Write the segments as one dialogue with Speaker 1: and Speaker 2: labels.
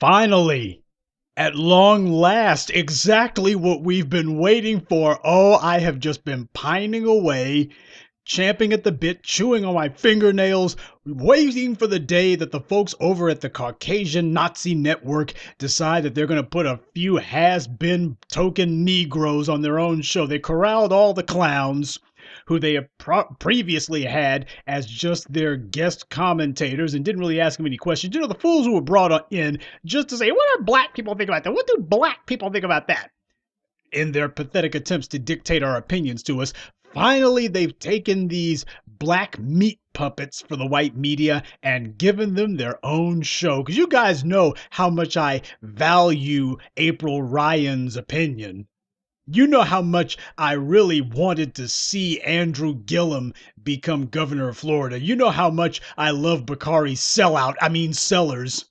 Speaker 1: Finally, at long last, exactly what we've been waiting for. Oh, I have just been pining away, champing at the bit, chewing on my fingernails, waiting for the day that the folks over at the Caucasian Nazi Network decide that they're going to put a few has-been token Negroes on their own show. They corralled all the clowns who they have previously had as just their guest commentators and didn't really ask them any questions. You know, the fools who were brought in just to say, what do black people think about that? What do black people think about that? In their pathetic attempts to dictate our opinions to us, finally they've taken these black meat puppets for the white media and given them their own show. Because you guys know how much I value April Ryan's opinion. You know how much I really wanted to see Andrew Gillum become governor of Florida. You know how much I love Bakari Sellers.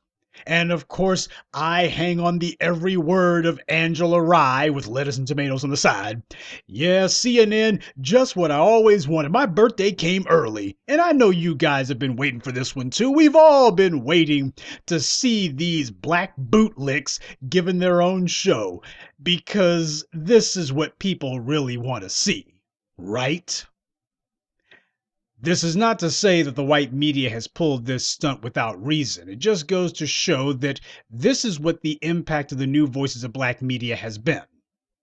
Speaker 1: And of course, I hang on the every word of Angela Rye with lettuce and tomatoes on the side. Yeah, CNN, just what I always wanted. My birthday came early, and I know you guys have been waiting for this one too. We've all been waiting to see these black bootlicks given their own show, because this is what people really want to see, right? This is not to say that the white media has pulled this stunt without reason. It just goes to show that this is what the impact of the new voices of black media has been.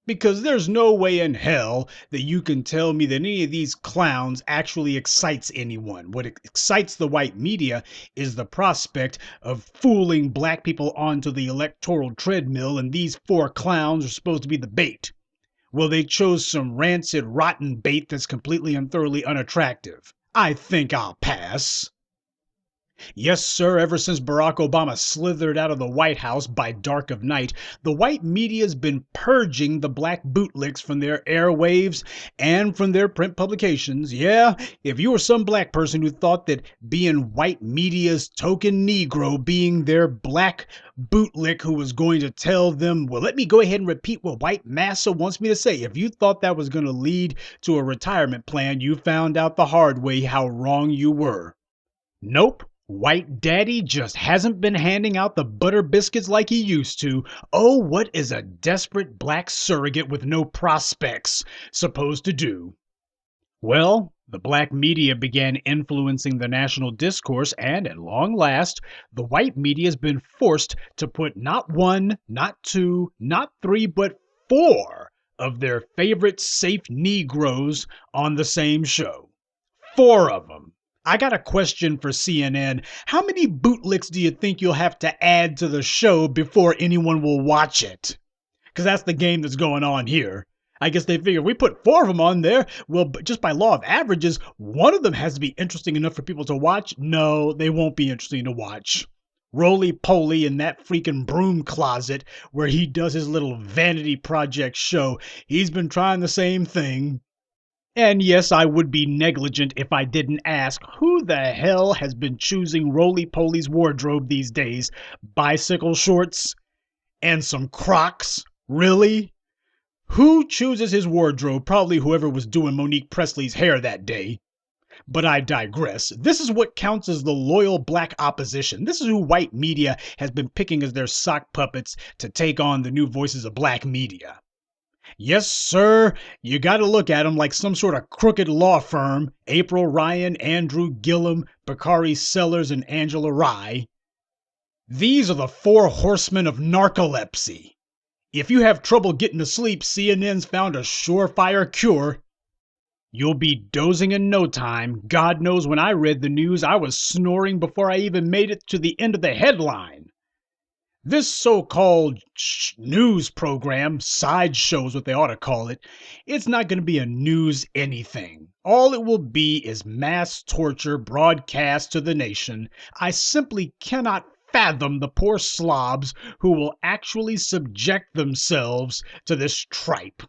Speaker 1: Because there's no way in hell that you can tell me that any of these clowns actually excites anyone. What excites the white media is the prospect of fooling black people onto the electoral treadmill, and these four clowns are supposed to be the bait. Well, they chose some rancid, rotten bait that's completely and thoroughly unattractive. I think I'll pass. Yes, sir, ever since Barack Obama slithered out of the White House by dark of night, the white media's been purging the black bootlicks from their airwaves and from their print publications. Yeah, if you were some black person who thought that being white media's token Negro, being their black bootlick who was going to tell them, well, let me go ahead and repeat what white massa wants me to say. If you thought that was going to lead to a retirement plan, you found out the hard way how wrong you were. Nope. White Daddy just hasn't been handing out the butter biscuits like he used to. Oh, what is a desperate black surrogate with no prospects supposed to do? Well, the black media began influencing the national discourse, and at long last, the white media has been forced to put not one, not two, not three, but four of their favorite safe Negroes on the same show. Four of them. I got a question for CNN. How many bootlicks do you think you'll have to add to the show before anyone will watch it? Because that's the game that's going on here. I guess they figure if we put four of them on there, well, just by law of averages, one of them has to be interesting enough for people to watch. No, they won't be interesting to watch. Roly-poly in that freaking broom closet where he does his little vanity project show. He's been trying the same thing. And yes, I would be negligent if I didn't ask, who the hell has been choosing Roly-Poly's wardrobe these days? Bicycle shorts? And some Crocs? Really? Who chooses his wardrobe? Probably whoever was doing Monique Presley's hair that day. But I digress. This is what counts as the loyal black opposition. This is who white media has been picking as their sock puppets to take on the new voices of black media. Yes, sir, you got to look at them like some sort of crooked law firm. April Ryan, Andrew Gillum, Bakari Sellers, and Angela Rye. These are the four horsemen of narcolepsy. If you have trouble getting to sleep, CNN's found a surefire cure. You'll be dozing in no time. God knows when I read the news, I was snoring before I even made it to the end of the headline. This so-called news program, sideshow is what they ought to call it, it's not going to be a news anything. All it will be is mass torture broadcast to the nation. I simply cannot fathom the poor slobs who will actually subject themselves to this tripe.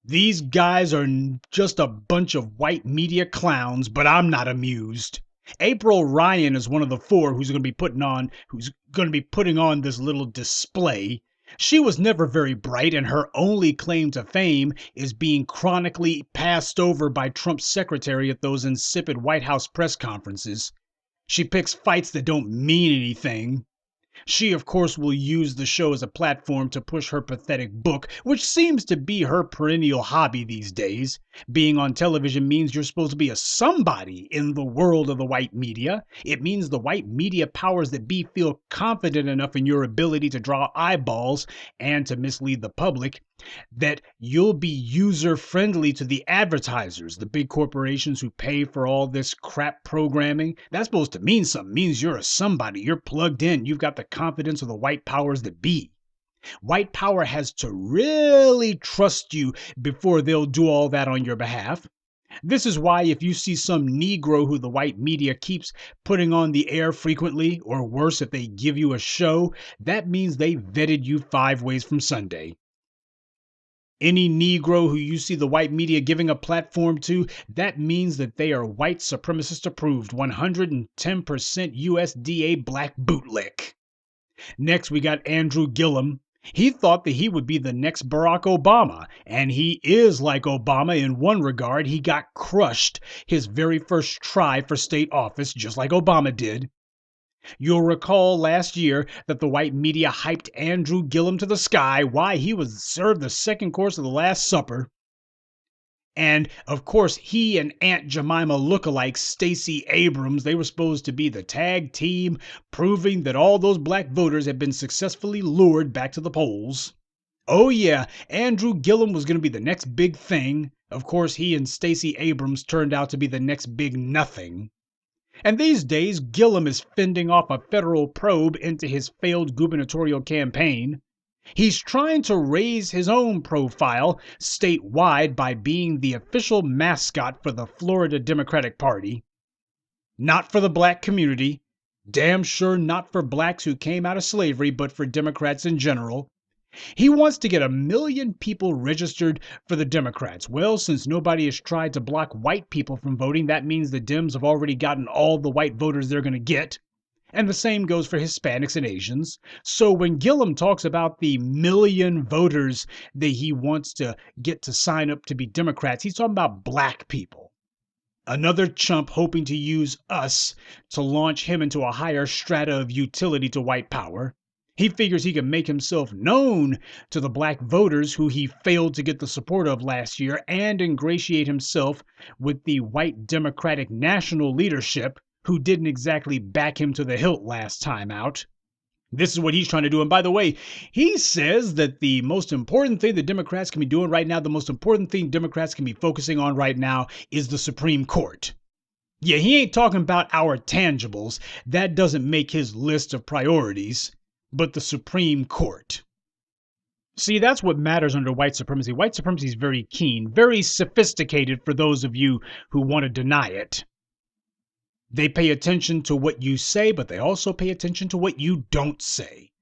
Speaker 1: These guys are just a bunch of white media clowns, but I'm not amused. April Ryan is one of the four who's going to be putting on this little display. She was never very bright, and her only claim to fame is being chronically passed over by Trump's secretary at those insipid White House press conferences. She picks fights that don't mean anything. She, of course, will use the show as a platform to push her pathetic book, which seems to be her perennial hobby these days. Being on television means you're supposed to be a somebody in the world of the white media. It means the white media powers that be feel confident enough in your ability to draw eyeballs and to mislead the public that you'll be user friendly to the advertisers, the big corporations who pay for all this crap programming. That's supposed to mean something. It means you're a somebody. You're plugged in. You've got the confidence of the white powers that be. White power has to really trust you before they'll do all that on your behalf. This is why if you see some Negro who the white media keeps putting on the air frequently, or worse, if they give you a show, that means they vetted you 5 ways from Sunday. Any Negro who you see the white media giving a platform to, that means that they are white supremacist approved, 110% USDA black bootlick. Next, we got Andrew Gillum. He thought that he would be the next Barack Obama, and he is like Obama in one regard. He got crushed his very first try for state office, just like Obama did. You'll recall last year that the white media hyped Andrew Gillum to the sky. Why, he was served the second course of the Last Supper. And, of course, he and Aunt Jemima lookalike Stacey Abrams, they were supposed to be the tag team, proving that all those black voters had been successfully lured back to the polls. Oh yeah, Andrew Gillum was going to be the next big thing. Of course, he and Stacey Abrams turned out to be the next big nothing. And these days, Gillum is fending off a federal probe into his failed gubernatorial campaign. He's trying to raise his own profile statewide by being the official mascot for the Florida Democratic Party. Not for the black community, damn sure not for blacks who came out of slavery, but for Democrats in general. He wants to get 1 million people registered for the Democrats. Well, since nobody has tried to block white people from voting, that means the Dems have already gotten all the white voters they're going to get. And the same goes for Hispanics and Asians. So when Gillum talks about the 1 million voters that he wants to get to sign up to be Democrats, he's talking about black people. Another chump hoping to use us to launch him into a higher strata of utility to white power. He figures he can make himself known to the black voters who he failed to get the support of last year and ingratiate himself with the white Democratic national leadership who didn't exactly back him to the hilt last time out. This is what he's trying to do. And by the way, he says that the most important thing that Democrats can be doing right now, the most important thing Democrats can be focusing on right now is the Supreme Court. Yeah, he ain't talking about our tangibles. That doesn't make his list of priorities. But the Supreme Court. See, that's what matters under white supremacy. White supremacy is very keen, very sophisticated for those of you who want to deny it. They pay attention to what you say, but they also pay attention to what you don't say.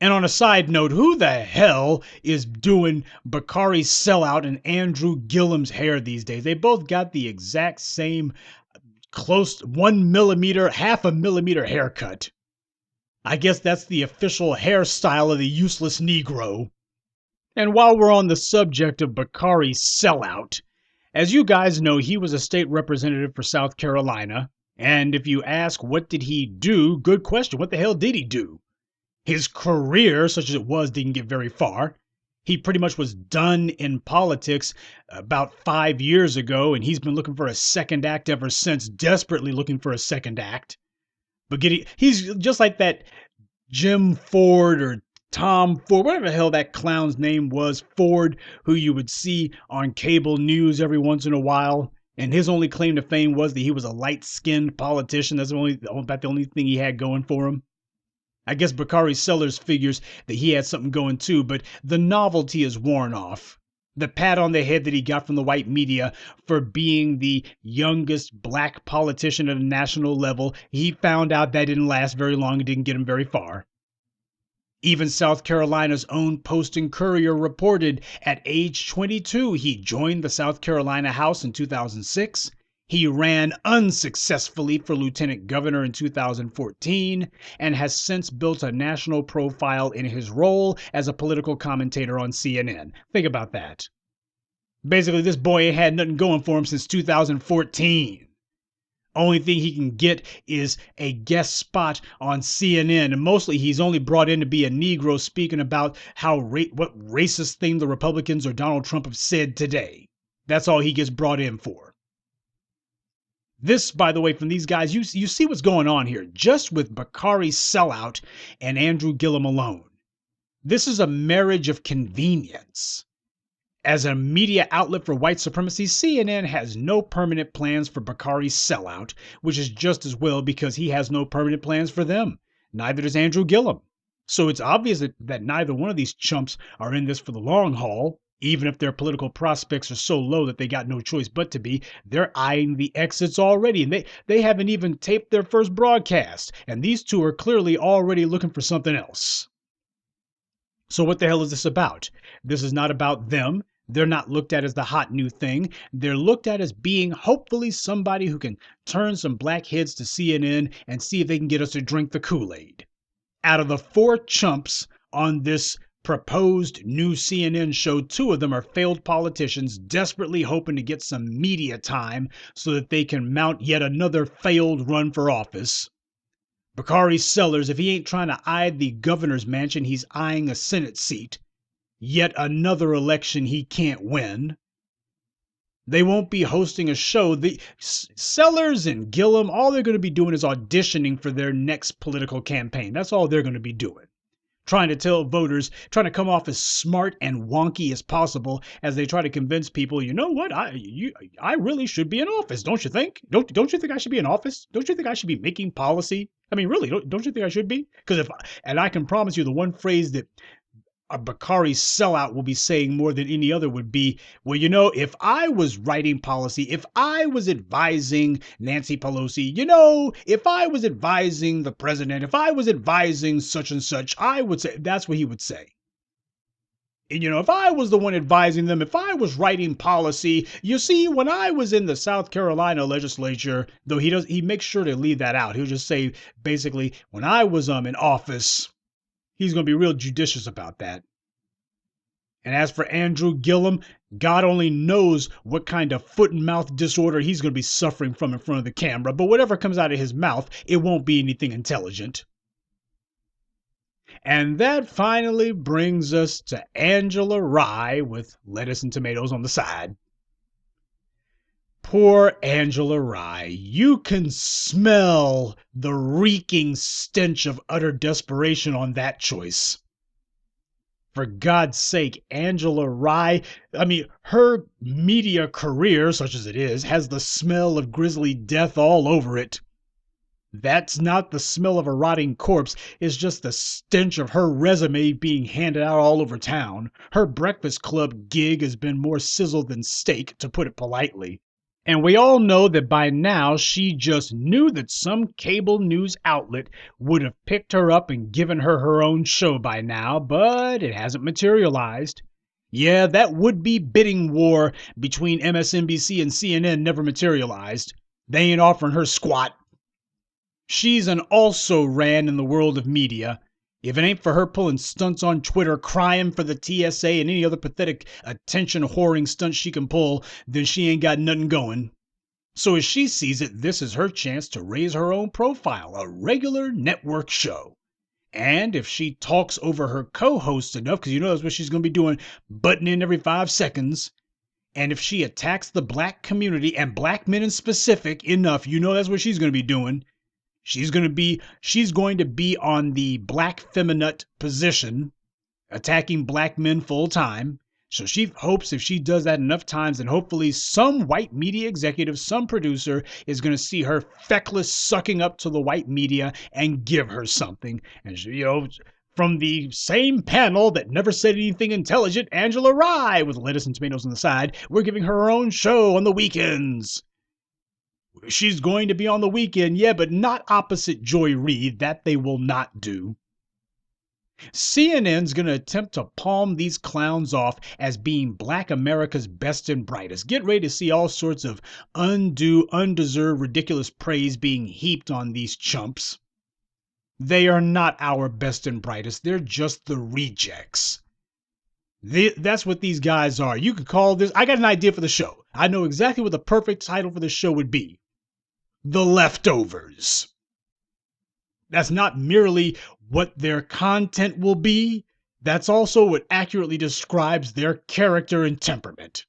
Speaker 1: And on a side note, who the hell is doing Bakari Sellout and Andrew Gillum's hair these days? They both got the exact same close 1 millimeter, half a millimeter haircut. I guess that's the official hairstyle of the useless Negro. And while we're on the subject of Bakari Sellout, as you guys know, he was a state representative for South Carolina. And if you ask what did he do, good question, what the hell did he do? His career, such as it was, didn't get very far. He pretty much was done in politics about 5 years ago, and he's been looking for a second act ever since, desperately looking for a second act. But he's just like that Jim Ford or Tom Ford, whatever the hell that clown's name was, Ford, who you would see on cable news every once in a while. And his only claim to fame was that he was a light-skinned politician. That's about the only thing he had going for him. I guess Bakari Sellers figures that he had something going too, but the novelty is worn off. The pat on the head that he got from the white media for being the youngest black politician at a national level, he found out that didn't last very long. It didn't get him very far. Even South Carolina's own Post and Courier reported at age 22, he joined the South Carolina House in 2006. He ran unsuccessfully for lieutenant governor in 2014 and has since built a national profile in his role as a political commentator on CNN. Think about that. Basically, this boy ain't had nothing going for him since 2014. Only thing he can get is a guest spot on CNN, and mostly he's only brought in to be a Negro speaking about what racist thing the Republicans or Donald Trump have said today. That's all he gets brought in for. This, by the way, from these guys, you see what's going on here, just with Bakari Sellout and Andrew Gillum alone. This is a marriage of convenience. As a media outlet for white supremacy, CNN has no permanent plans for Bakari Sellout, which is just as well because he has no permanent plans for them. Neither does Andrew Gillum. So it's obvious that neither one of these chumps are in this for the long haul. Even if their political prospects are so low that they got no choice but to be, they're eyeing the exits already, and they haven't even taped their first broadcast, and these two are clearly already looking for something else. So what the hell is this about? This is not about them. They're not looked at as the hot new thing. They're looked at as being hopefully somebody who can turn some black heads to CNN and see if they can get us to drink the Kool-Aid. Out of the 4 chumps on this proposed new CNN show, 2 of them are failed politicians desperately hoping to get some media time so that they can mount yet another failed run for office. Bakari Sellers, if he ain't trying to eye the governor's mansion, he's eyeing a Senate seat. Yet another election he can't win. They won't be hosting a show. The Sellers and Gillum, all they're going to be doing is auditioning for their next political campaign. That's all they're going to be doing. Trying to tell voters, trying to come off as smart and wonky as possible as they try to convince people, you know what, I really should be in office, don't you think? Don't you think I should be in office? Don't you think I should be making policy? I mean, really, don't you think I should be? And I can promise you the one phrase that a Bakari Sellout will be saying more than any other would be, well, you know, if I was writing policy, if I was advising Nancy Pelosi, you know, if I was advising the president, if I was advising such and such, I would say, that's what he would say. And, you know, if I was the one advising them, if I was writing policy, you see, when I was in the South Carolina legislature, though he makes sure to leave that out. He'll just say, basically, when I was in office. He's going to be real judicious about that. And as for Andrew Gillum, God only knows what kind of foot and mouth disorder he's going to be suffering from in front of the camera. But whatever comes out of his mouth, it won't be anything intelligent. And that finally brings us to Angela Rye with lettuce and tomatoes on the side. Poor Angela Rye. You can smell the reeking stench of utter desperation on that choice. For God's sake, Angela Rye, I mean, her media career, such as it is, has the smell of grisly death all over it. That's not the smell of a rotting corpse, it's just the stench of her resume being handed out all over town. Her Breakfast Club gig has been more sizzle than steak, to put it politely. And we all know that by now she just knew that some cable news outlet would have picked her up and given her her own show by now, but it hasn't materialized. Yeah, that would-be bidding war between MSNBC and CNN never materialized. They ain't offering her squat. She's an also-ran in the world of media. If it ain't for her pulling stunts on Twitter, crying for the TSA and any other pathetic attention-whoring stunts she can pull, then she ain't got nothing going. So as she sees it, this is her chance to raise her own profile, a regular network show. And if she talks over her co-host enough, because you know that's what she's going to be doing, butting in every 5 seconds, and if she attacks the black community and black men in specific enough, you know that's what she's going to be doing. She's going to be on the black feminine position, attacking black men full time. So she hopes if she does that enough times, then hopefully some white media executive, some producer is going to see her feckless sucking up to the white media and give her something. And she, you know, from the same panel that never said anything intelligent, Angela Rye with lettuce and tomatoes on the side, we're giving her her own show on the weekends. She's going to be on the weekend, yeah, but not opposite Joy Reid. That they will not do. CNN's going to attempt to palm these clowns off as being Black America's best and brightest. Get ready to see all sorts of undue, undeserved, ridiculous praise being heaped on these chumps. They are not our best and brightest. They're just the rejects. That's what these guys are. You could call this, I got an idea for the show. I know exactly what the perfect title for the show would be. the leftovers. That's not merely what their content will be, that's also what accurately describes their character and temperament.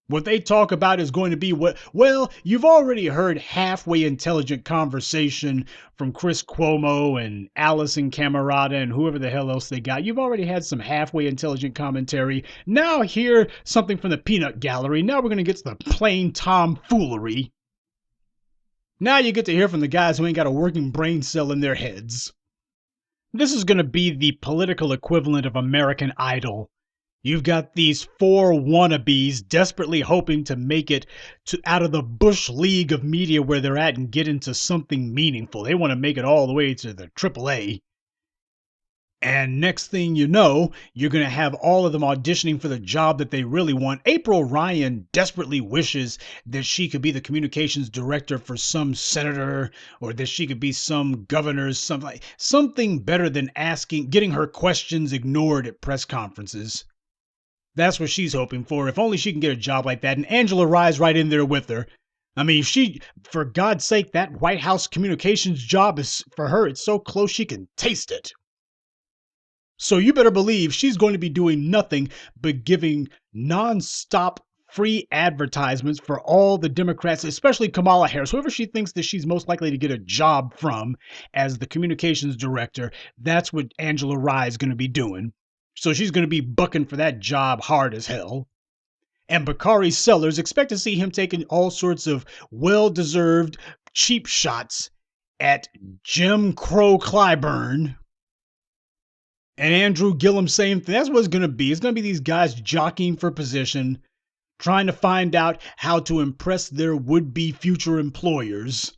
Speaker 1: What they talk about is going to be what, well, you've already heard halfway intelligent conversation from Chris Cuomo and Allison Camerata and whoever the hell else they got. You've already had some halfway intelligent commentary. Now hear something from the peanut gallery. Now we're going to get to the plain tomfoolery. Now you get to hear from the guys who ain't got a working brain cell in their heads. This is going to be the political equivalent of American Idol. You've got these four wannabes desperately hoping to make it out of the Bush League of media where they're at and get into something meaningful. They want to make it all the way to the AAA. And next thing you know, you're going to have all of them auditioning for the job that they really want. April Ryan desperately wishes that she could be the communications director for some senator, or that she could be some governor, something better than getting her questions ignored at press conferences. That's what she's hoping for. If only she can get a job like that. And Angela Rye's right in there with her. I mean, for God's sake, that White House communications job is, for her, it's so close she can taste it. So you better believe she's going to be doing nothing but giving nonstop free advertisements for all the Democrats, especially Kamala Harris, whoever she thinks that she's most likely to get a job from as the communications director. That's what Angela Rye is going to be doing. So she's going to be bucking for that job hard as hell. And Bakari Sellers, expect to see him taking all sorts of well-deserved cheap shots at Jim Crow Clyburn. And Andrew Gillum, same thing. That's what it's going to be. It's going to be these guys jockeying for position, trying to find out how to impress their would-be future employers.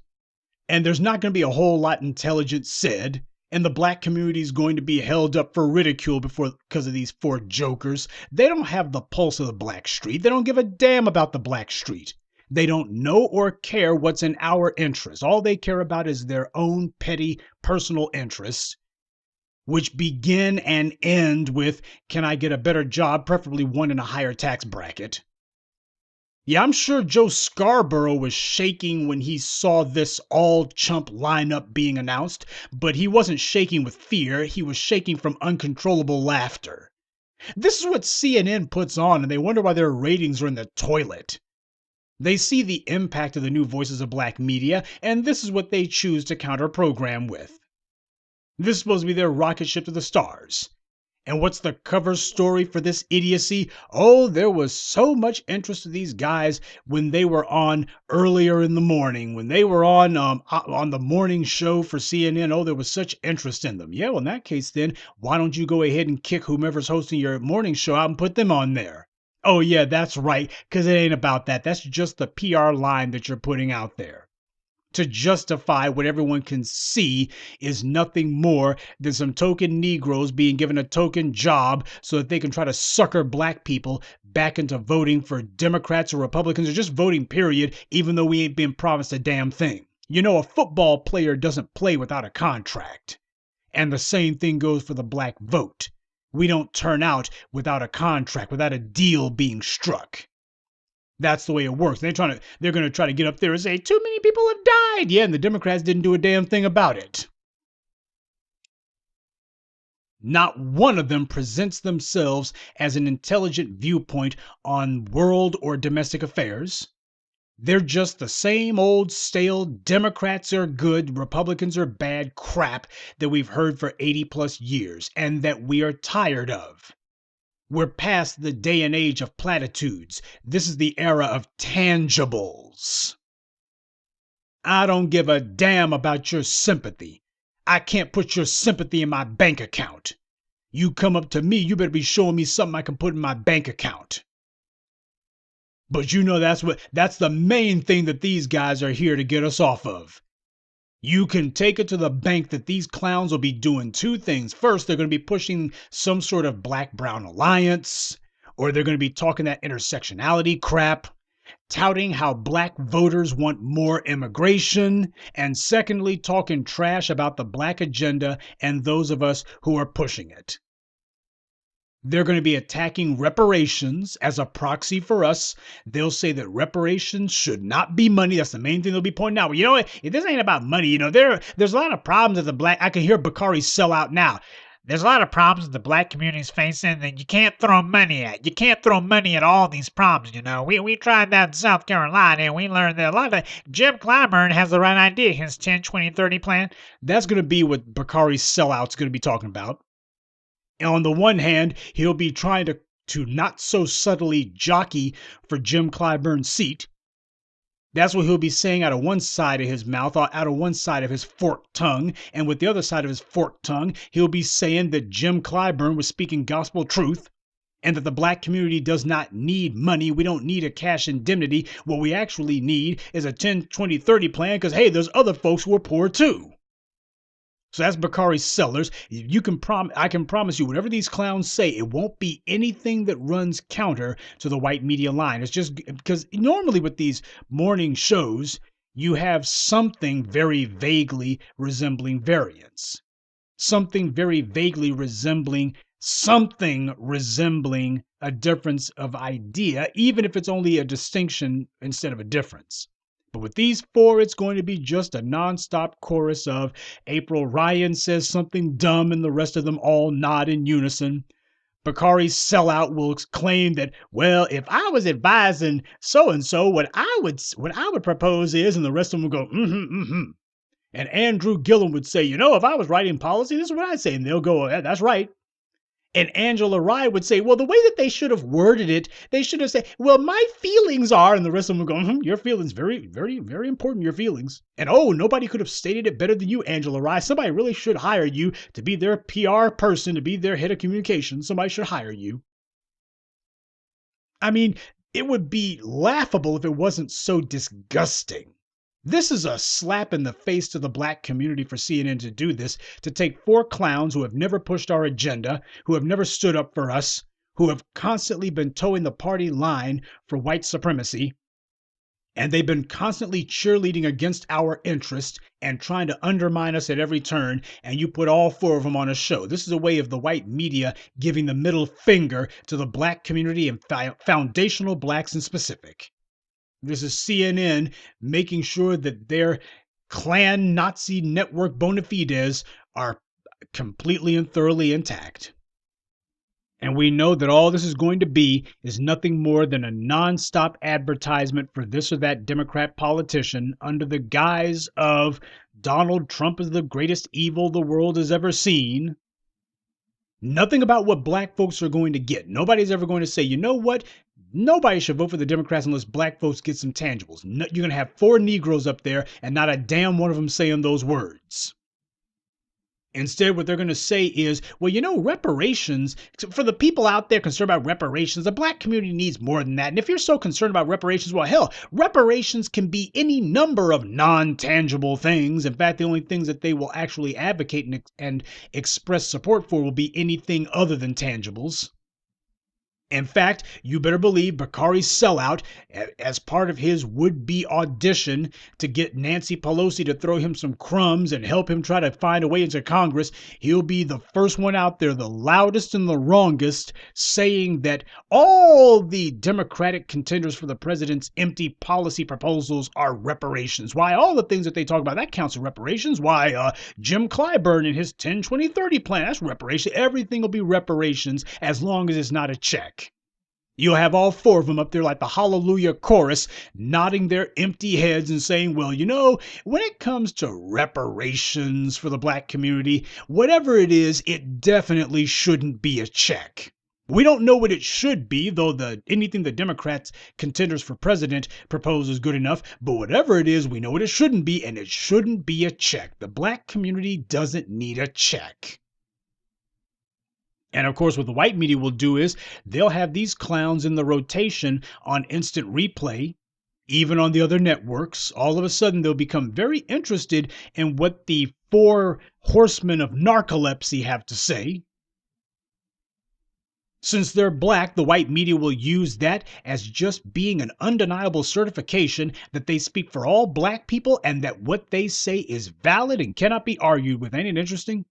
Speaker 1: And there's not going to be a whole lot intelligent said. And the black community is going to be held up for ridicule because of these four jokers. They don't have the pulse of the black street. They don't give a damn about the black street. They don't know or care what's in our interest. All they care about is their own petty personal interests, which begin and end with, can I get a better job, preferably one in a higher tax bracket? Yeah, I'm sure Joe Scarborough was shaking when he saw this all-chump lineup being announced, but he wasn't shaking with fear. He was shaking from uncontrollable laughter. This is what CNN puts on, and they wonder why their ratings are in the toilet. They see the impact of the new voices of black media, and this is what they choose to counter-program with. This is supposed to be their rocket ship to the stars. And what's the cover story for this idiocy? Oh, there was so much interest in these guys when they were on earlier in the morning, when they were on the morning show for CNN. Oh, there was such interest in them. Yeah, well, in that case, then, why don't you go ahead and kick whomever's hosting your morning show out and put them on there? Oh, yeah, that's right, because it ain't about that. That's just the PR line that you're putting out there to justify what everyone can see is nothing more than some token Negroes being given a token job so that they can try to sucker black people back into voting for Democrats or Republicans or just voting, period, even though we ain't been promised a damn thing. You know, a football player doesn't play without a contract. And the same thing goes for the black vote. We don't turn out without a contract, without a deal being struck. That's the way it works. They're going to try to get up there and say, too many people have died. Yeah, and the Democrats didn't do a damn thing about it. Not one of them presents themselves as an intelligent viewpoint on world or domestic affairs. They're just the same old stale Democrats are good, Republicans are bad crap that we've heard for 80 plus years and that we are tired of. We're past the day and age of platitudes. This is the era of tangibles. I don't give a damn about your sympathy. I can't put your sympathy in my bank account. You come up to me, you better be showing me something I can put in my bank account. But you know that's the main thing that these guys are here to get us off of. You can take it to the bank that these clowns will be doing two things. First, they're going to be pushing some sort of black-brown alliance, or they're going to be talking that intersectionality crap, touting how black voters want more immigration, and secondly, talking trash about the black agenda and those of us who are pushing it. They're going to be attacking reparations as a proxy for us. They'll say that reparations should not be money. That's the main thing they'll be pointing out. Well, you know what? If this ain't about money, there's a lot of problems that the black. I can hear Bakari sell out now. There's a lot of problems the black community is facing that you can't throw money at. You can't throw money at all these problems, We tried that in South Carolina, and we learned that a lot of Jim Clyburn has the right idea, his 10, 20, 30 plan. That's going to be what Bakari's sellout's going to be talking about. And on the one hand, he'll be trying to not so subtly jockey for Jim Clyburn's seat. That's what he'll be saying out of one side of his mouth, or out of one side of his forked tongue. And with the other side of his forked tongue, he'll be saying that Jim Clyburn was speaking gospel truth and that the black community does not need money. We don't need a cash indemnity. What we actually need is a 10, 20, 30 plan because, hey, there's other folks who are poor too. So that's Bakari Sellers. I can promise you, whatever these clowns say, it won't be anything that runs counter to the white media line. It's just because normally with these morning shows, you have something very vaguely resembling variance. Something very vaguely resembling a difference of idea, even if it's only a distinction instead of a difference. But with these four, it's going to be just a nonstop chorus of April Ryan says something dumb and the rest of them all nod in unison. Bakari's sellout will claim that, well, if I was advising so-and-so, what I would propose is, and the rest of them will go, And Andrew Gillum would say, if I was writing policy, this is what I'd say. And they'll go, yeah, that's right. And Angela Rye would say, well, the way that they should have worded it, they should have said, well, my feelings are, and the rest of them would go, your feelings, very, very, very important, your feelings. And nobody could have stated it better than you, Angela Rye. Somebody really should hire you to be their PR person, to be their head of communications. Somebody should hire you. I mean, it would be laughable if it wasn't so disgusting. This is a slap in the face to the black community for CNN to do this, to take four clowns who have never pushed our agenda, who have never stood up for us, who have constantly been towing the party line for white supremacy, and they've been constantly cheerleading against our interest and trying to undermine us at every turn, and you put all four of them on a show. This is a way of the white media giving the middle finger to the black community and foundational blacks in specific. This is CNN making sure that their Klan Nazi network bona fides are completely and thoroughly intact. And we know that all this is going to be is nothing more than a nonstop advertisement for this or that Democrat politician under the guise of Donald Trump is the greatest evil the world has ever seen. Nothing about what black folks are going to get. Nobody's ever going to say, you know what? Nobody should vote for the Democrats unless black folks get some tangibles. You're going to have four Negroes up there and not a damn one of them saying those words. Instead, what they're going to say is, well, reparations, for the people out there concerned about reparations, the black community needs more than that. And if you're so concerned about reparations, well, hell, reparations can be any number of non-tangible things. In fact, the only things that they will actually advocate and express support for will be anything other than tangibles. In fact, you better believe Bakari's sellout, as part of his would-be audition to get Nancy Pelosi to throw him some crumbs and help him try to find a way into Congress, he'll be the first one out there, the loudest and the wrongest, saying that all the Democratic contenders for the president's empty policy proposals are reparations. Why, all the things that they talk about, that counts as reparations. Why, Jim Clyburn and his 10, 20, 30 plan, that's reparation. Everything will be reparations as long as it's not a check. You'll have all four of them up there like the Hallelujah chorus, nodding their empty heads and saying, well, when it comes to reparations for the black community, whatever it is, it definitely shouldn't be a check. We don't know what it should be, though anything the Democrats contenders for president propose is good enough. But whatever it is, we know what it shouldn't be, and it shouldn't be a check. The black community doesn't need a check. And of course, what the white media will do is they'll have these clowns in the rotation on instant replay, even on the other networks. All of a sudden, they'll become very interested in what the four horsemen of narcolepsy have to say. Since they're black, the white media will use that as just being an undeniable certification that they speak for all black people and that what they say is valid and cannot be argued with. Ain't it interesting?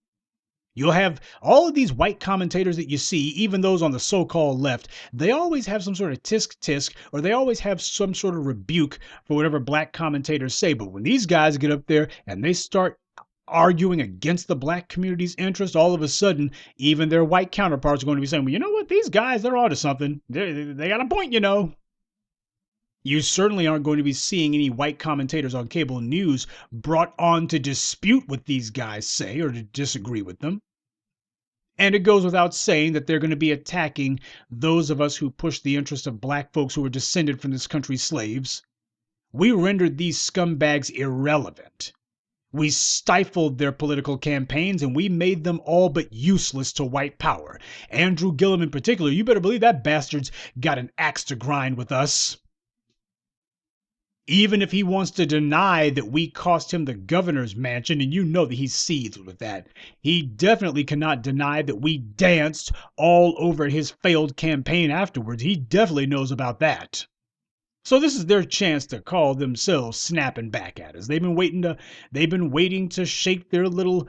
Speaker 1: You'll have all of these white commentators that you see, even those on the so-called left, they always have some sort of tisk tisk, or they always have some sort of rebuke for whatever black commentators say. But when these guys get up there and they start arguing against the black community's interest, all of a sudden, even their white counterparts are going to be saying, well, you know what? These guys, they're onto something. They got a point, you know. You certainly aren't going to be seeing any white commentators on cable news brought on to dispute what these guys say or to disagree with them. And it goes without saying that they're going to be attacking those of us who push the interest of black folks who were descended from this country's slaves. We rendered these scumbags irrelevant. We stifled their political campaigns and we made them all but useless to white power. Andrew Gillum in particular, you better believe that bastard's got an axe to grind with us. Even if he wants to deny that we cost him the governor's mansion, and you know that he seethed with that, he definitely cannot deny that we danced all over his failed campaign afterwards. He definitely knows about that. So this is their chance to call themselves snapping back at us. They've been waiting to shake their little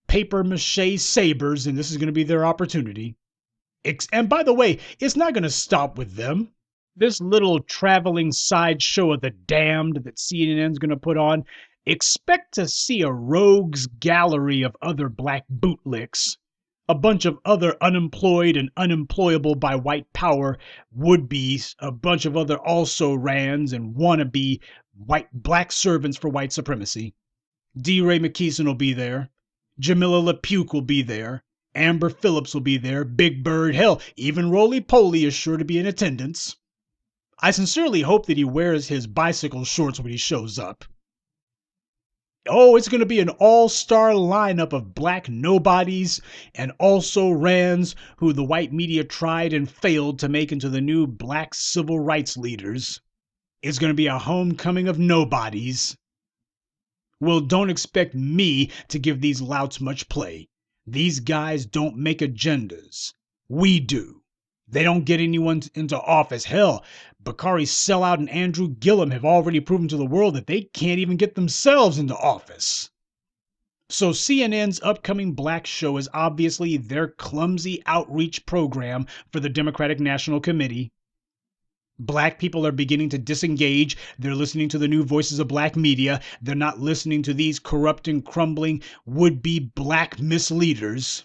Speaker 1: paper mache sabers, and this is going to be their opportunity. And by the way, it's not going to stop with them. This little traveling sideshow of the damned that CNN's going to put on, expect to see a rogues gallery of other black bootlicks, a bunch of other unemployed and unemployable by white power would-bes, a bunch of other also-rans and wannabe black servants for white supremacy. D. Ray McKeeson will be there. Jamila LaPuke will be there. Amber Phillips will be there. Big Bird, hell, even Roly-Poly is sure to be in attendance. I sincerely hope that he wears his bicycle shorts when he shows up. Oh, it's going to be an all-star lineup of black nobodies and also-rans who the white media tried and failed to make into the new black civil rights leaders. It's going to be a homecoming of nobodies. Well, don't expect me to give these louts much play. These guys don't make agendas. We do. They don't get anyone into office. Hell, Bakari Sellers and Andrew Gillum have already proven to the world that they can't even get themselves into office. So CNN's upcoming black show is obviously their clumsy outreach program for the Democratic National Committee. Black people are beginning to disengage. They're listening to the new voices of black media. They're not listening to these corrupt and crumbling would-be black misleaders.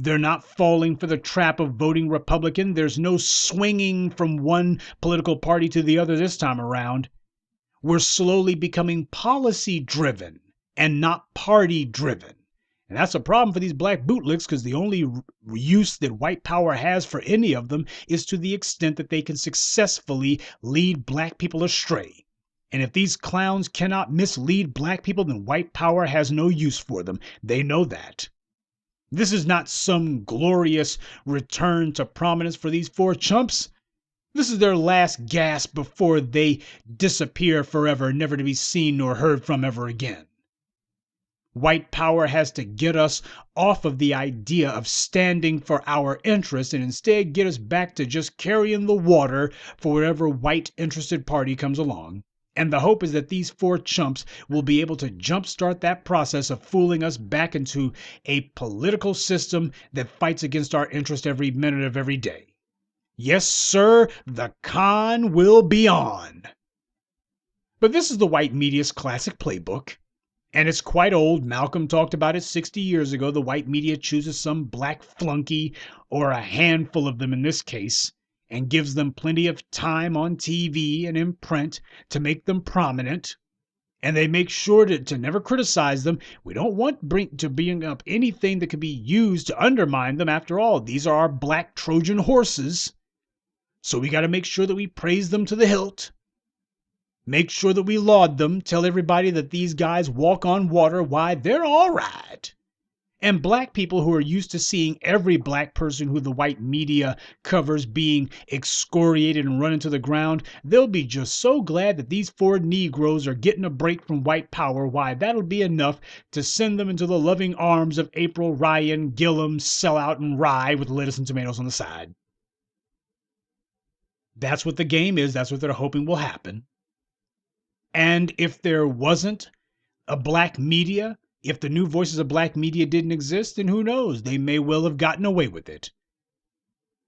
Speaker 1: They're not falling for the trap of voting Republican. There's no swinging from one political party to the other this time around. We're slowly becoming policy-driven and not party-driven. And that's a problem for these black bootlicks because the only use that white power has for any of them is to the extent that they can successfully lead black people astray. And if these clowns cannot mislead black people, then white power has no use for them. They know that. This is not some glorious return to prominence for these four chumps. This is their last gasp before they disappear forever, never to be seen nor heard from ever again. White power has to get us off of the idea of standing for our interests and instead get us back to just carrying the water for whatever white interested party comes along. And the hope is that these four chumps will be able to jumpstart that process of fooling us back into a political system that fights against our interest every minute of every day. Yes, sir, the con will be on. But this is the white media's classic playbook. And it's quite old. Malcolm talked about it 60 years ago. The white media chooses some black flunky, or a handful of them in this case, and gives them plenty of time on TV and in print to make them prominent. And they make sure to never criticize them. We don't want to bring up anything that could be used to undermine them. After all, these are our black Trojan horses. So we got to make sure that we praise them to the hilt. Make sure that we laud them. Tell everybody that these guys walk on water. Why, they're all right. And black people who are used to seeing every black person who the white media covers being excoriated and run into the ground, they'll be just so glad that these four Negroes are getting a break from white power. Why, that'll be enough to send them into the loving arms of April Ryan, Gillum, Sellout, and Rye with lettuce and tomatoes on the side. That's what the game is. That's what they're hoping will happen. And if there wasn't a black media, If the new voices of black media didn't exist, then who knows? They may well have gotten away with it.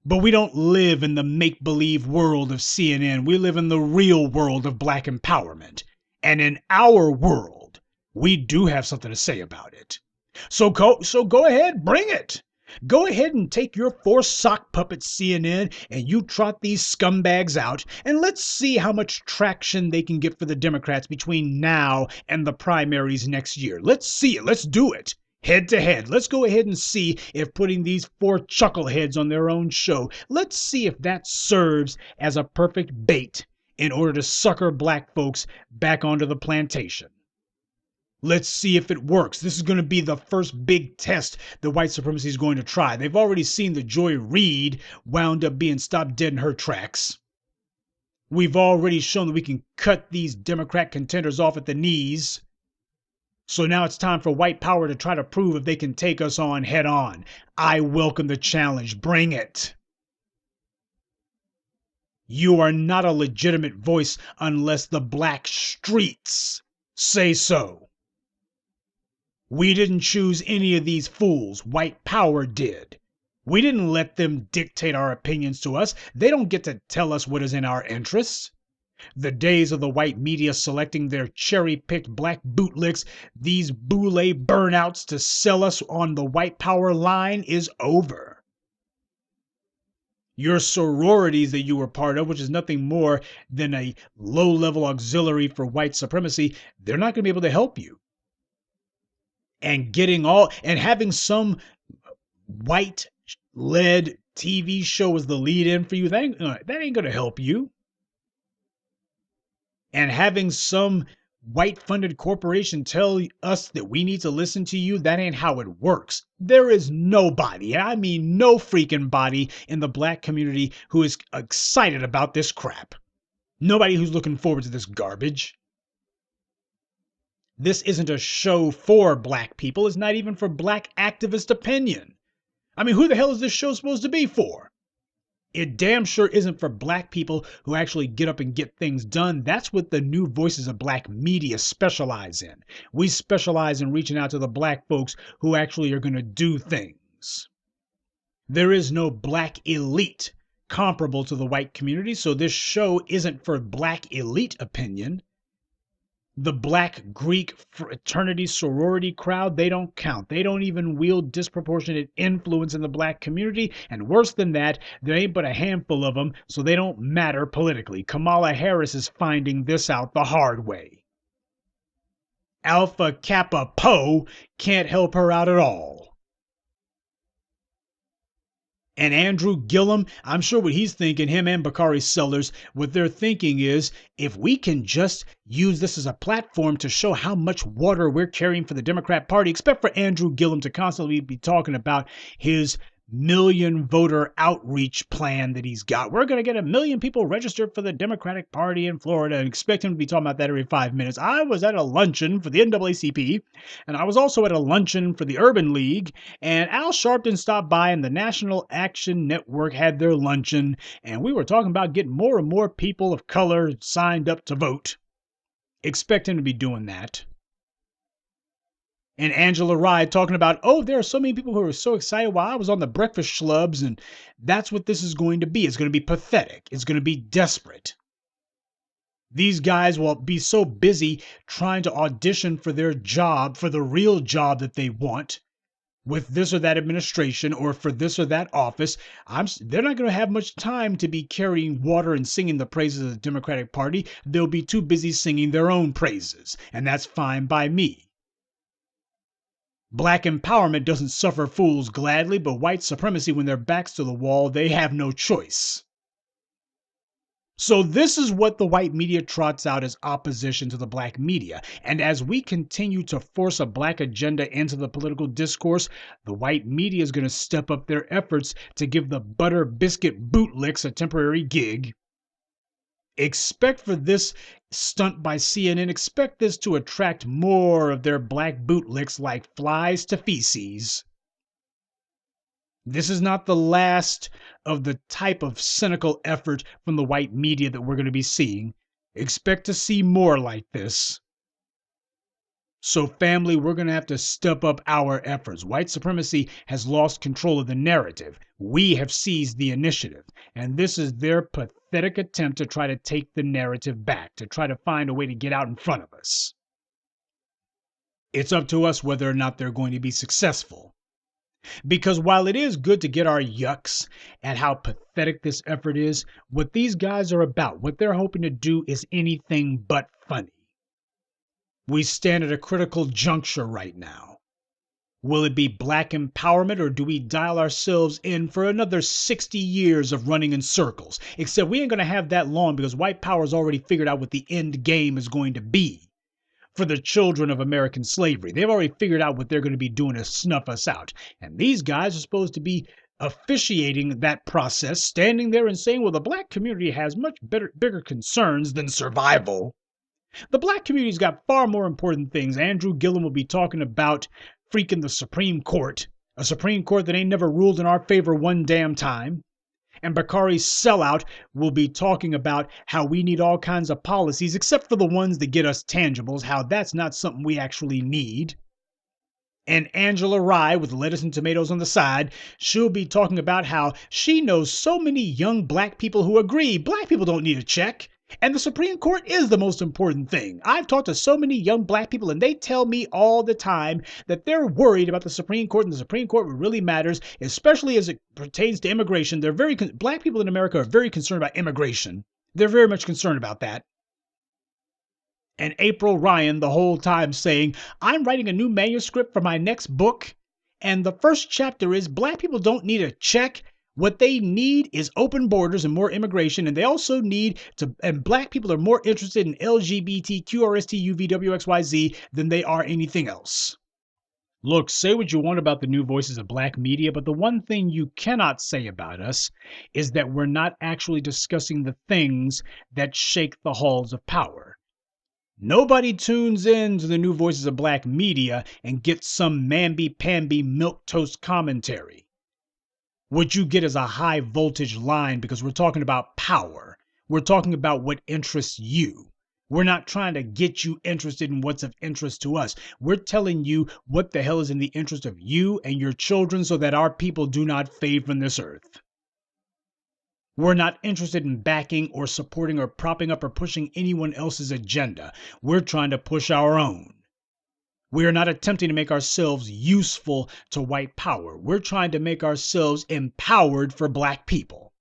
Speaker 1: But we don't live in the make-believe world of CNN. We live in the real world of black empowerment. And in our world, we do have something to say about it. So go ahead, bring it. Go ahead and take your 4 sock puppets, CNN, and you trot these scumbags out, and let's see how much traction they can get for the Democrats between now and the primaries next year. Let's see it. Let's do it. Head to head. Let's go ahead and see if putting these 4 chuckleheads on their own show, let's see if that serves as a perfect bait in order to sucker black folks back onto the plantation. Let's see if it works. This is going to be the first big test that white supremacy is going to try. They've already seen that Joy Reid wound up being stopped dead in her tracks. We've already shown that we can cut these Democrat contenders off at the knees. So now it's time for white power to try to prove if they can take us on head on. I welcome the challenge. Bring it. You are not a legitimate voice unless the black streets say so. We didn't choose any of these fools. White power did. We didn't let them dictate our opinions to us. They don't get to tell us what is in our interests. The days of the white media selecting their cherry-picked black bootlicks, these boule burnouts to sell us on the white power line, is over. Your sororities that you were part of, which is nothing more than a low-level auxiliary for white supremacy, they're not going to be able to help you. And having some white-led TV show as the lead-in for you, that ain't going to help you. And having some white-funded corporation tell us that we need to listen to you, that ain't how it works. There is nobody, and I mean no freaking body, in the black community who is excited about this crap. Nobody who's looking forward to this garbage. This isn't a show for black people. It's not even for black activist opinion. I mean, who the hell is this show supposed to be for? It damn sure isn't for black people who actually get up and get things done. That's what the new voices of black media specialize in. We specialize in reaching out to the black folks who actually are going to do things. There is no black elite comparable to the white community, so this show isn't for black elite opinion. The black Greek fraternity sorority crowd, they don't count. They don't even wield disproportionate influence in the black community. And worse than that, there ain't but a handful of them, so they don't matter politically. Kamala Harris is finding this out the hard way. Alpha Kappa Poe can't help her out at all. And Andrew Gillum, I'm sure what he's thinking, him and Bakari Sellers, what they're thinking is, if we can just use this as a platform to show how much water we're carrying for the Democrat Party, expect for Andrew Gillum to constantly be talking about his million voter outreach plan that he's got. We're going to get 1 million people registered for the Democratic Party in Florida, and expect him to be talking about that every 5 minutes. I was at a luncheon for the NAACP, and I was also at a luncheon for the Urban League, and Al Sharpton stopped by, and the National Action Network had their luncheon, and we were talking about getting more and more people of color signed up to vote. Expect him to be doing that. And Angela Rye talking about, oh, there are so many people who are so excited while I was on the breakfast schlubs, and that's what this is going to be. It's going to be pathetic. It's going to be desperate. These guys will be so busy trying to audition for their job, for the real job that they want, with this or that administration or for this or that office. They're not going to have much time to be carrying water and singing the praises of the Democratic Party. They'll be too busy singing their own praises, and that's fine by me. Black empowerment doesn't suffer fools gladly, but white supremacy, when their backs to the wall, they have no choice. So this is what the white media trots out as opposition to the black media. And as we continue to force a black agenda into the political discourse, the white media is going to step up their efforts to give the butter biscuit bootlicks a temporary gig. Expect for this stunt by CNN, expect this to attract more of their black bootlicks like flies to feces. This is not the last of the type of cynical effort from the white media that we're going to be seeing. Expect to see more like this. So family, we're going to have to step up our efforts. White supremacy has lost control of the narrative. We have seized the initiative. And this is their pathetic attempt to try to take the narrative back, to try to find a way to get out in front of us. It's up to us whether or not they're going to be successful. Because while it is good to get our yucks at how pathetic this effort is, what these guys are about, what they're hoping to do is anything but funny. We stand at a critical juncture right now. Will it be black empowerment, or do we dial ourselves in for another 60 years of running in circles? Except we ain't going to have that long, because white power's already figured out what the end game is going to be for the children of American slavery. They've already figured out what they're going to be doing to snuff us out. And these guys are supposed to be officiating that process, standing there and saying, well, the black community has much bigger concerns than survival. The black community's got far more important things. Andrew Gillum will be talking about freaking the Supreme Court, a Supreme Court that ain't never ruled in our favor one damn time. And Bakari Sellers will be talking about how we need all kinds of policies, except for the ones that get us tangibles, how that's not something we actually need. And Angela Rye, with lettuce and tomatoes on the side, she'll be talking about how she knows so many young black people who agree black people don't need a check. And the Supreme Court is the most important thing. I've talked to so many young black people, and they tell me all the time that they're worried about the Supreme Court, and the Supreme Court really matters, especially as it pertains to immigration. Black people in America are very concerned about immigration. They're very much concerned about that. And April Ryan the whole time saying, I'm writing a new manuscript for my next book, and the first chapter is black people don't need a check. What they need is open borders and more immigration, and they also need to, and black people are more interested in LGBTQ, RST, UVWXYZ than they are anything else. Look, say what you want about the new voices of black media, but the one thing you cannot say about us is that we're not actually discussing the things that shake the halls of power. Nobody tunes in to the new voices of black media and gets some mamby-pamby milquetoast commentary. What you get is a high voltage line, because we're talking about power. We're talking about what interests you. We're not trying to get you interested in what's of interest to us. We're telling you what the hell is in the interest of you and your children so that our people do not fade from this earth. We're not interested in backing or supporting or propping up or pushing anyone else's agenda. We're trying to push our own. We are not attempting to make ourselves useful to white power. We're trying to make ourselves empowered for black people.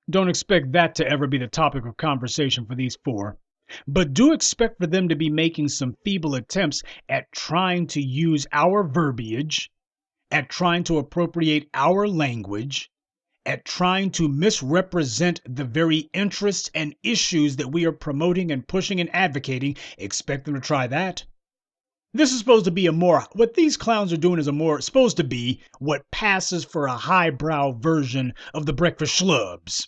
Speaker 1: Don't expect that to ever be the topic of conversation for these four, but do expect for them to be making some feeble attempts at trying to use our verbiage, at trying to appropriate our language, at trying to misrepresent the very interests and issues that we are promoting and pushing and advocating. Expect them to try that. This is supposed to be what these clowns are doing is supposed to be what passes for a highbrow version of the breakfast schlubs.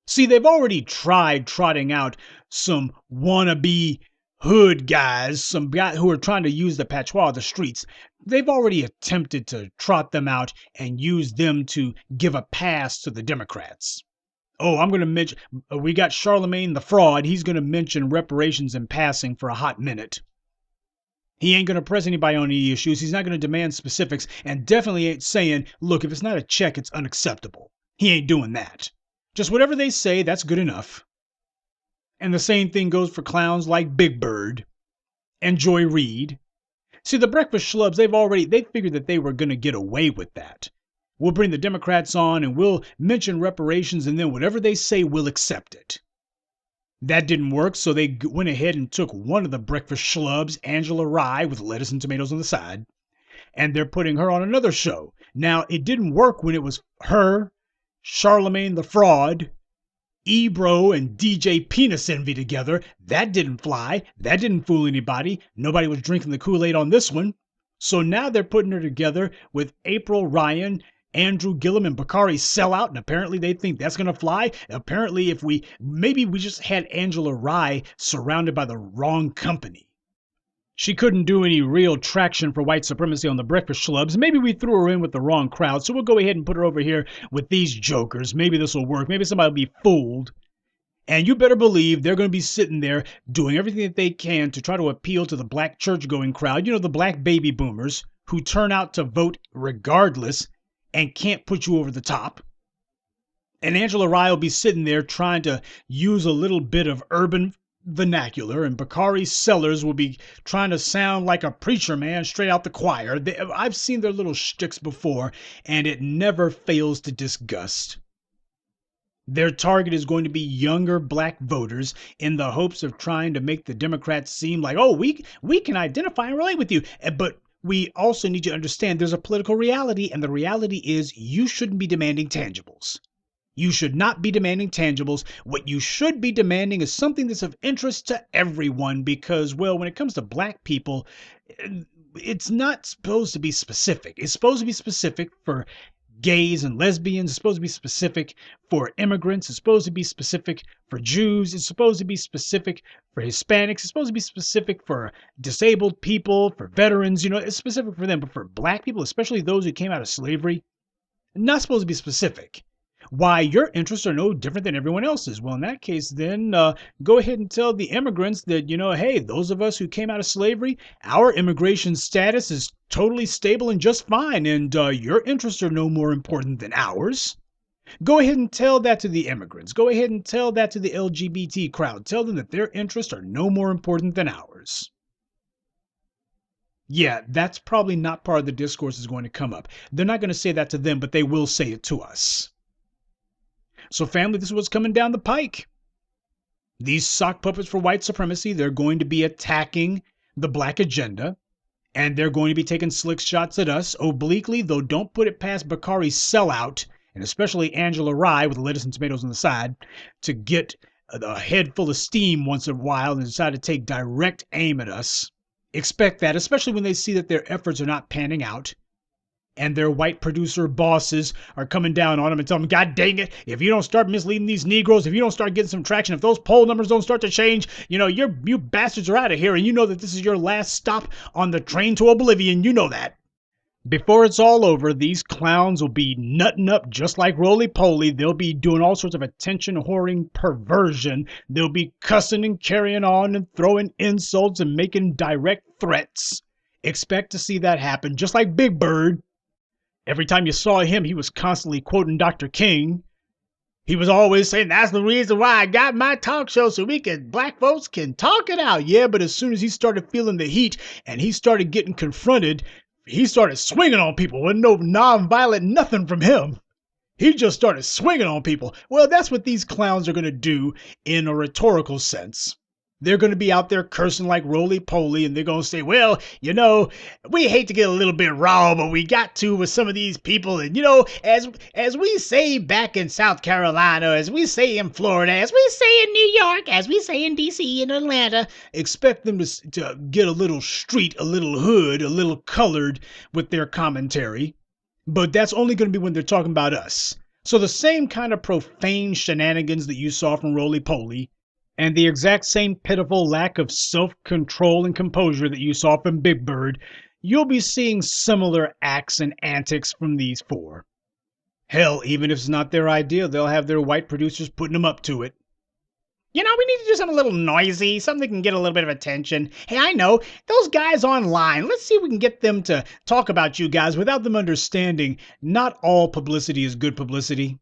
Speaker 1: See, they've already tried trotting out some wannabe hood guys, some guys who are trying to use the patois of the streets. They've already attempted to trot them out and use them to give a pass to the Democrats. Oh, I'm going to mention, we got Charlemagne the fraud. He's going to mention reparations in passing for a hot minute. He ain't going to press anybody on any issues. He's not going to demand specifics, and definitely ain't saying, look, if it's not a check, it's unacceptable. He ain't doing that. Just whatever they say, that's good enough. And the same thing goes for clowns like Big Bird and Joy Reid. See, the breakfast schlubs, they figured that they were going to get away with that. We'll bring the Democrats on and we'll mention reparations, and then whatever they say, we'll accept it. That didn't work, so they went ahead and took one of the breakfast schlubs, Angela Rye, with lettuce and tomatoes on the side, and they're putting her on another show. Now, it didn't work when it was her, Charlemagne the fraud, Ebro, and DJ Penis Envy together. That didn't fly. That didn't fool anybody. Nobody was drinking the Kool-Aid on this one. So now they're putting her together with April Ryan, Andrew Gillum, and Bakari Sellers, and apparently they think that's going to fly. Apparently, maybe we just had Angela Rye surrounded by the wrong company. She couldn't do any real traction for white supremacy on the breakfast schlubs. Maybe we threw her in with the wrong crowd, so we'll go ahead and put her over here with these jokers. Maybe this will work. Maybe somebody will be fooled. And you better believe they're going to be sitting there doing everything that they can to try to appeal to the black church-going crowd, the black baby boomers who turn out to vote regardless and can't put you over the top. And Angela Rye will be sitting there trying to use a little bit of urban vernacular, and Bakari Sellers will be trying to sound like a preacher man straight out the choir. I've seen their little shticks before, and it never fails to disgust. Their target is going to be younger black voters in the hopes of trying to make the Democrats seem like, oh, we can identify and relate with you. But we also need to understand there's a political reality, and the reality is you shouldn't be demanding tangibles. You should not be demanding tangibles. What you should be demanding is something that's of interest to everyone because, well, when it comes to black people, it's not supposed to be specific. It's supposed to be specific for gays and lesbians. It's supposed to be specific for immigrants. It's supposed to be specific for Jews. It's supposed to be specific for Hispanics. It's supposed to be specific for disabled people, for veterans. It's specific for them. But for black people, especially those who came out of slavery, not supposed to be specific. Why, your interests are no different than everyone else's. Well, in that case, then go ahead and tell the immigrants that, hey, those of us who came out of slavery, our immigration status is totally stable and just fine, and your interests are no more important than ours. Go ahead and tell that to the immigrants. Go ahead and tell that to the LGBT crowd. Tell them that their interests are no more important than ours. Yeah, that's probably not part of the discourse that's going to come up. They're not going to say that to them, but they will say it to us. So family, this is what's coming down the pike. These sock puppets for white supremacy, they're going to be attacking the black agenda, and they're going to be taking slick shots at us obliquely, though don't put it past Bakari Sellout, and especially Angela Rye with the lettuce and tomatoes on the side, to get a head full of steam once in a while and decide to take direct aim at us. Expect that, especially when they see that their efforts are not panning out. And their white producer bosses are coming down on them and telling them, God dang it, if you don't start misleading these Negroes, if you don't start getting some traction, if those poll numbers don't start to change, you bastards are out of here. And you know that this is your last stop on the train to oblivion. You know that. Before it's all over, these clowns will be nutting up just like roly-poly. They'll be doing all sorts of attention-whoring perversion. They'll be cussing and carrying on and throwing insults and making direct threats. Expect to see that happen, just like Big Bird. Every time you saw him, he was constantly quoting Dr. King. He was always saying, that's the reason why I got my talk show, so black folks can talk it out. Yeah, but as soon as he started feeling the heat and he started getting confronted, he started swinging on people. Wasn't no nonviolent nothing from him. He just started swinging on people. Well, that's what these clowns are going to do in a rhetorical sense. They're going to be out there cursing like roly-poly, and they're going to say, well, we hate to get a little bit raw, but we got to with some of these people. And, as we say back in South Carolina, as we say in Florida, as we say in New York, as we say in D.C. and Atlanta, expect them to get a little street, a little hood, a little colored with their commentary. But that's only going to be when they're talking about us. So the same kind of profane shenanigans that you saw from roly-poly, and the exact same pitiful lack of self-control and composure that you saw from Big Bird, you'll be seeing similar acts and antics from these four. Hell, even if it's not their idea, they'll have their white producers putting them up to it. We need to do something a little noisy, something that can get a little bit of attention. Hey, I know, those guys online, let's see if we can get them to talk about you guys without them understanding not all publicity is good publicity.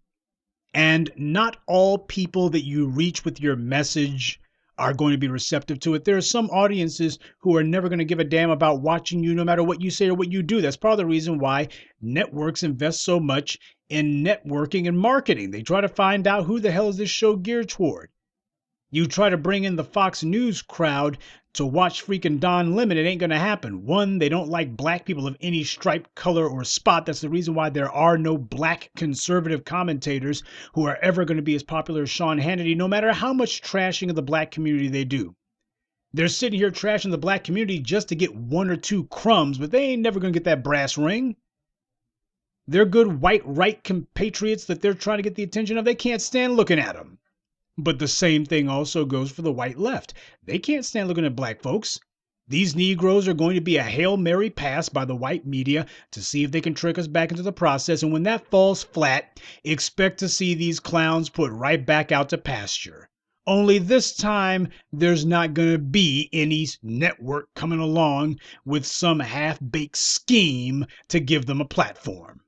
Speaker 1: And not all people that you reach with your message are going to be receptive to it. There are some audiences who are never going to give a damn about watching you no matter what you say or what you do. That's part of the reason why networks invest so much in networking and marketing. They try to find out who the hell is this show geared toward. You try to bring in the Fox News crowd to watch freaking Don Lemon, it ain't going to happen. One, they don't like black people of any stripe, color, or spot. That's the reason why there are no black conservative commentators who are ever going to be as popular as Sean Hannity, no matter how much trashing of the black community they do. They're sitting here trashing the black community just to get one or two crumbs, but they ain't never going to get that brass ring. They're good white right compatriots that they're trying to get the attention of. They can't stand looking at them. But the same thing also goes for the white left. They can't stand looking at black folks. These Negroes are going to be a Hail Mary pass by the white media to see if they can trick us back into the process. And when that falls flat, expect to see these clowns put right back out to pasture. Only this time, there's not going to be any network coming along with some half-baked scheme to give them a platform.